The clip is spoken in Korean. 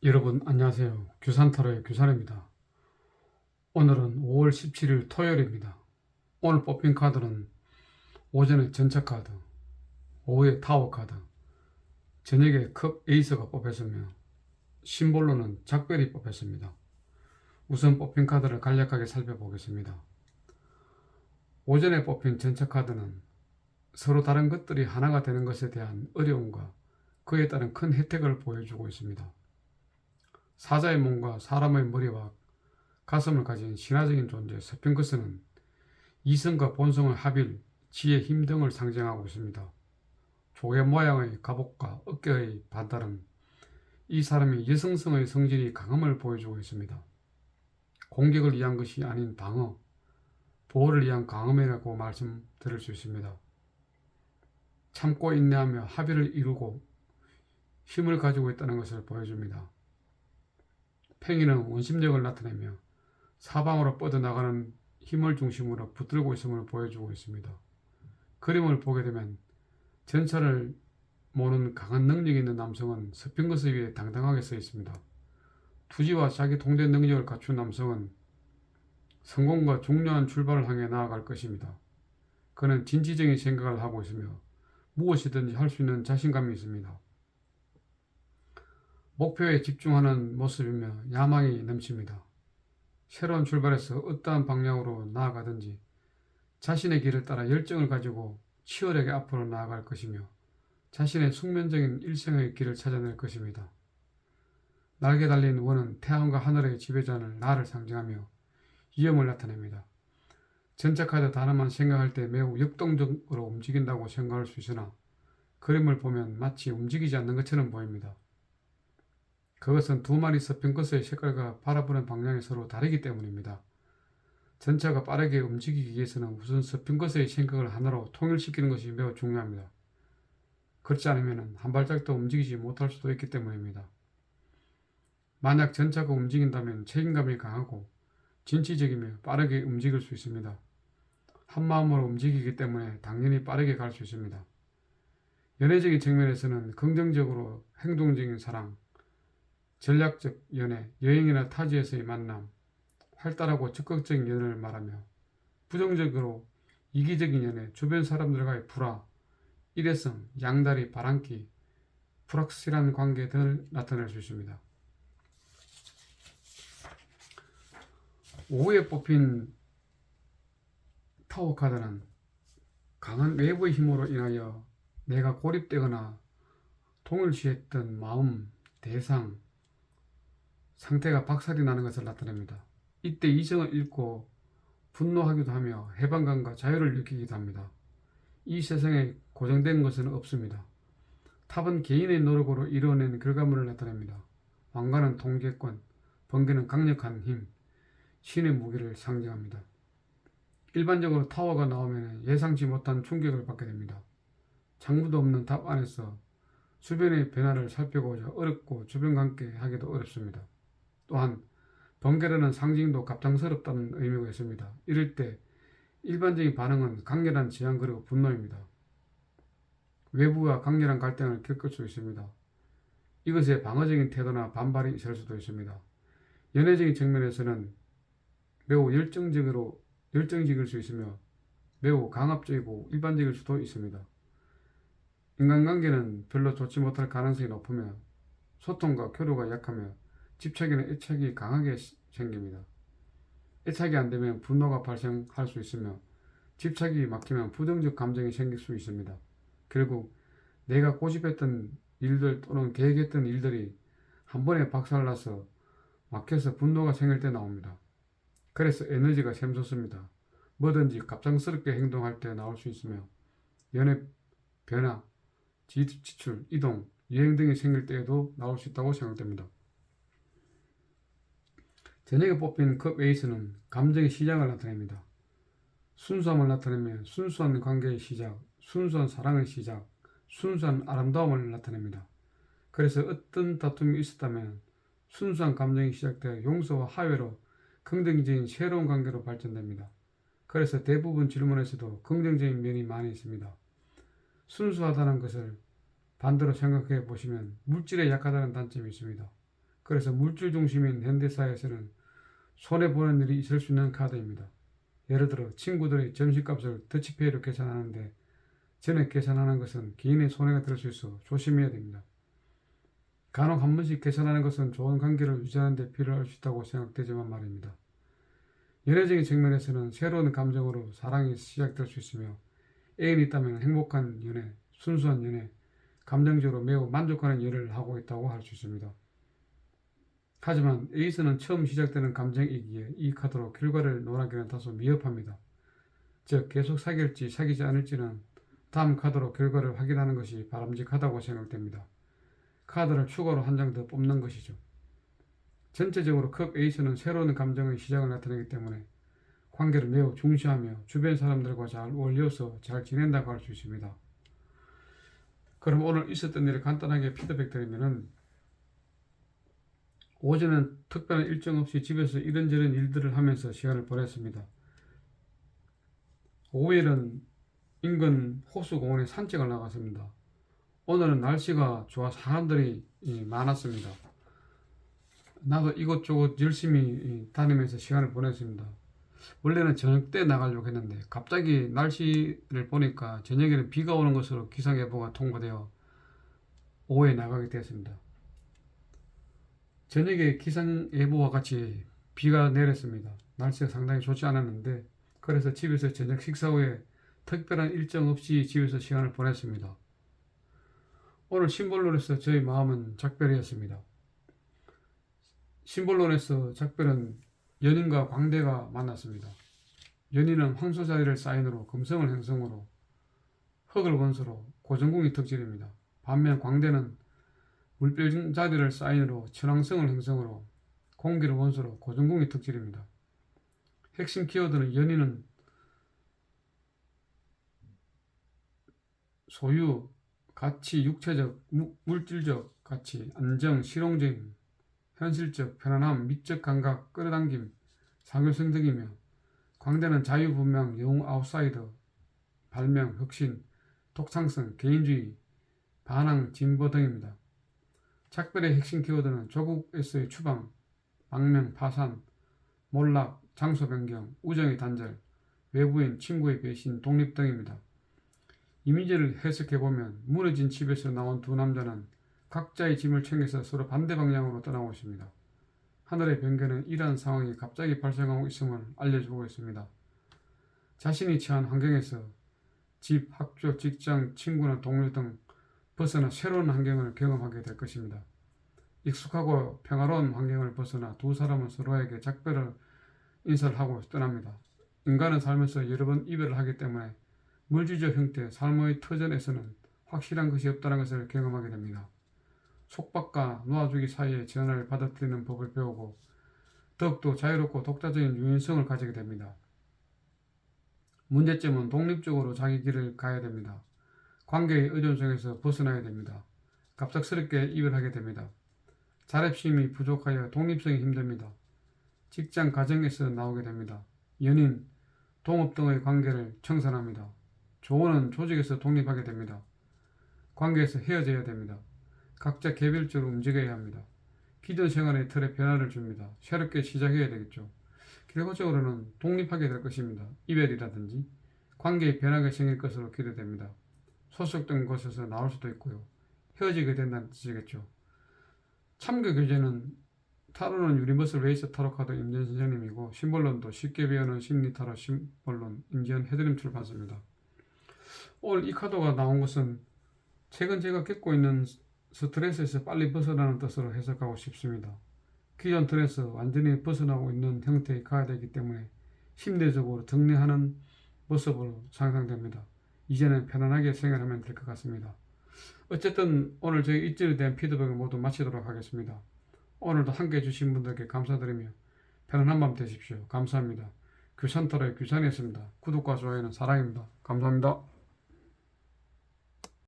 여러분 안녕하세요. 규산타로의 규산입니다. 오늘은 5월 17일 토요일입니다. 오늘 뽑힌 카드는 오전에 전차 카드, 오후에 타워 카드, 저녁에 컵 에이스가 뽑혔으며 심볼로는 작별이 뽑혔습니다. 우선 뽑힌 카드를 간략하게 살펴보겠습니다. 오전에 뽑힌 전차 카드는 서로 다른 것들이 하나가 되는 것에 대한 어려움과 그에 따른 큰 혜택을 보여주고 있습니다. 사자의 몸과 사람의 머리와 가슴을 가진 신화적인 존재 스핑크스는 이성과 본성의 합일, 지혜, 힘 등을 상징하고 있습니다. 조개 모양의 갑옷과 어깨의 반달은 이 사람이 여성성의 성질이 강함을 보여주고 있습니다. 공격을 위한 것이 아닌 방어, 보호를 위한 강함이라고 말씀드릴 수 있습니다. 참고 인내하며 합의를 이루고 힘을 가지고 있다는 것을 보여줍니다. 팽이는 원심력을 나타내며 사방으로 뻗어나가는 힘을 중심으로 붙들고 있음을 보여주고 있습니다. 그림을 보게 되면 전차를 모는 강한 능력이 있는 남성은 스핑크스 위에 당당하게 서 있습니다. 투지와 자기 통제 능력을 갖춘 남성은 성공과 중요한 출발을 향해 나아갈 것입니다. 그는 진취적인 생각을 하고 있으며 무엇이든지 할 수 있는 자신감이 있습니다. 목표에 집중하는 모습이며 야망이 넘칩니다. 새로운 출발에서 어떠한 방향으로 나아가든지 자신의 길을 따라 열정을 가지고 치열하게 앞으로 나아갈 것이며 자신의 숙면적인 일생의 길을 찾아낼 것입니다. 날개 달린 원은 태양과 하늘의 지배자는 나를 상징하며 위험을 나타냅니다. 전차 카드 단어만 생각할 때 매우 역동적으로 움직인다고 생각할 수 있으나 그림을 보면 마치 움직이지 않는 것처럼 보입니다. 그것은 두 마리 스핑크스의 색깔과 바라보는 방향이 서로 다르기 때문입니다. 전차가 빠르게 움직이기 위해서는 우선 스핑크스의 생각을 하나로 통일시키는 것이 매우 중요합니다. 그렇지 않으면 한 발짝도 움직이지 못할 수도 있기 때문입니다. 만약 전차가 움직인다면 책임감이 강하고 진취적이며 빠르게 움직일 수 있습니다. 한마음으로 움직이기 때문에 당연히 빠르게 갈 수 있습니다. 연애적인 측면에서는 긍정적으로 행동적인 사랑, 전략적 연애, 여행이나 타지에서의 만남, 활달하고 적극적인 연애를 말하며 부정적으로 이기적인 연애, 주변 사람들과의 불화, 일회성, 양다리, 바람기, 불확실한 관계 등을 나타낼 수 있습니다. 오후에 뽑힌 타워 카드는 강한 외부의 힘으로 인하여 내가 고립되거나 동일시했던 마음, 대상, 상태가 박살이 나는 것을 나타냅니다. 이때 이성을 잃고 분노하기도 하며 해방감과 자유를 느끼기도 합니다. 이 세상에 고정된 것은 없습니다. 탑은 개인의 노력으로 이루어낸 결과물을 나타냅니다. 왕관은 통제권, 번개는 강력한 힘, 신의 무기를 상징합니다. 일반적으로 타워가 나오면 예상치 못한 충격을 받게 됩니다. 창문도 없는 탑 안에서 주변의 변화를 살펴보자 어렵고 주변과 함께 하기도 어렵습니다. 또한 번개라는 상징도 갑작스럽다는 의미가 있습니다. 이럴 때 일반적인 반응은 강렬한 지향 그리고 분노입니다. 외부와 강렬한 갈등을 겪을 수 있습니다. 이것에 방어적인 태도나 반발이 있을 수도 있습니다. 연애적인 측면에서는 매우 열정적일 수 있으며 매우 강압적이고 일반적일 수도 있습니다. 인간관계는 별로 좋지 못할 가능성이 높으며 소통과 교류가 약하며 집착이나 애착이 강하게 생깁니다. 애착이 안되면 분노가 발생할 수 있으며 집착이 막히면 부정적 감정이 생길 수 있습니다. 결국 내가 고집했던 일들 또는 계획했던 일들이 한 번에 박살나서 막혀서 분노가 생길 때 나옵니다. 그래서 에너지가 샘솟습니다. 뭐든지 갑작스럽게 행동할 때 나올 수 있으며 연애 변화, 지출, 이동, 여행 등이 생길 때에도 나올 수 있다고 생각됩니다. 저녁에 뽑힌 컵 에이스는 감정의 시작을 나타냅니다. 순수함을 나타내며 순수한 관계의 시작, 순수한 사랑의 시작, 순수한 아름다움을 나타냅니다. 그래서 어떤 다툼이 있었다면 순수한 감정이 시작되어 용서와 화해로 긍정적인 새로운 관계로 발전됩니다. 그래서 대부분 질문에서도 긍정적인 면이 많이 있습니다. 순수하다는 것을 반대로 생각해 보시면 물질에 약하다는 단점이 있습니다. 그래서 물질 중심인 현대사회에서는 손해보는 일이 있을 수 있는 카드입니다. 예를 들어 친구들의 점심값을 더치페이로 계산하는데 전액 계산하는 것은 개인의 손해가 될 수 있어 조심해야 됩니다. 간혹 한 번씩 계산하는 것은 좋은 관계를 유지하는 데 필요할 수 있다고 생각되지만 말입니다. 연애적인 측면에서는 새로운 감정으로 사랑이 시작될 수 있으며 애인이 있다면 행복한 연애, 순수한 연애, 감정적으로 매우 만족하는 연애를 하고 있다고 할 수 있습니다. 하지만 에이스는 처음 시작되는 감정이기에 이 카드로 결과를 논하기는 다소 미흡합니다. 즉 계속 사귈지 사귀지 않을지는 다음 카드로 결과를 확인하는 것이 바람직하다고 생각됩니다. 카드를 추가로 한 장 더 뽑는 것이죠. 전체적으로 컵 에이스는 새로운 감정의 시작을 나타내기 때문에 관계를 매우 중시하며 주변 사람들과 잘 어울려서 잘 지낸다고 할 수 있습니다. 그럼 오늘 있었던 일을 간단하게 피드백 드리면은 오전은 특별한 일정 없이 집에서 이런저런 일들을 하면서 시간을 보냈습니다. 오후에는 인근 호수공원에 산책을 나갔습니다. 오늘은 날씨가 좋아 사람들이 많았습니다. 나도 이곳저곳 열심히 다니면서 시간을 보냈습니다. 원래는 저녁 때 나가려고 했는데 갑자기 날씨를 보니까 저녁에는 비가 오는 것으로 기상예보가 통보되어 오후에 나가게 되었습니다. 저녁에 기상예보와 같이 비가 내렸습니다. 날씨가 상당히 좋지 않았는데 그래서 집에서 저녁 식사 후에 특별한 일정 없이 집에서 시간을 보냈습니다. 오늘 심볼론에서 저의 마음은 작별이었습니다. 심볼론에서 작별은 연인과 광대가 만났습니다. 연인은 황소자리를 사인으로 금성을 행성으로 흙을 원소로 고전궁이 특질입니다. 반면 광대는 물별자리를 사인으로 천왕성을 행성으로 공기를 원소로 고전궁이 특질입니다. 핵심 키워드는 연인은 소유, 가치, 육체적, 물질적 가치, 안정, 실용적인, 현실적, 편안함, 미적 감각, 끌어당김, 사교성 등이며 광대는 자유분명, 영웅 아웃사이더, 발명, 혁신, 독창성, 개인주의, 반항, 진보 등입니다. 작별의 핵심 키워드는 조국에서의 추방, 망명, 파산, 몰락, 장소 변경, 우정의 단절, 외부인, 친구의 배신, 독립 등입니다. 이미지를 해석해보면 무너진 집에서 나온 두 남자는 각자의 짐을 챙겨서 서로 반대 방향으로 떠나고 있습니다. 하늘의 변개는 이러한 상황이 갑자기 발생하고 있음을 알려주고 있습니다. 자신이 처한 환경에서 집, 학교, 직장, 친구나 동료 등 벗어나 새로운 환경을 경험하게 될 것입니다. 익숙하고 평화로운 환경을 벗어나 두 사람은 서로에게 작별을 인사를 하고 떠납니다. 인간은 살면서 여러 번 이별을 하기 때문에 물질적 형태, 삶의 터전에서는 확실한 것이 없다는 것을 경험하게 됩니다. 속박과 놓아주기 사이의 전화를 받아들이는 법을 배우고 더욱더 자유롭고 독자적인 유연성을 가지게 됩니다. 문제점은 독립적으로 자기 길을 가야 됩니다. 관계의 의존성에서 벗어나야 됩니다. 갑작스럽게 이별하게 됩니다. 자립심이 부족하여 독립성이 힘듭니다. 직장, 가정에서 나오게 됩니다. 연인, 동업 등의 관계를 청산합니다. 조언은 조직에서 독립하게 됩니다. 관계에서 헤어져야 됩니다. 각자 개별적으로 움직여야 합니다. 기존 생활의 틀에 변화를 줍니다. 새롭게 시작해야 되겠죠. 결과적으로는 독립하게 될 것입니다. 이별이라든지 관계의 변화가 생길 것으로 기대됩니다. 소속된 곳에서 나올 수도 있고요. 헤어지게 된다는 뜻이겠죠. 참교 교재는 타로는 유니버설 웨이스 타로 카드 임지연 선생님이고 심볼론도 쉽게 배우는 심리 타로 심볼론 임지연 해드림 출판사입니다. 오늘 이 카드가 나온 것은 최근 제가 겪고 있는 스트레스에서 빨리 벗어나는 뜻으로 해석하고 싶습니다. 기존 틀에서 완전히 벗어나고 있는 형태의 카드이기 때문에 심리적으로 정리하는 모습으로 상상됩니다. 이제는 편안하게 생활하면 될 것 같습니다. 어쨌든 오늘 저희 일주일에 대한 피드백을 모두 마치도록 하겠습니다. 오늘도 함께 해주신 분들께 감사드리며 편안한 밤 되십시오. 감사합니다. 규산타로의 규산이었습니다. 구독과 좋아요는 사랑입니다. 감사합니다.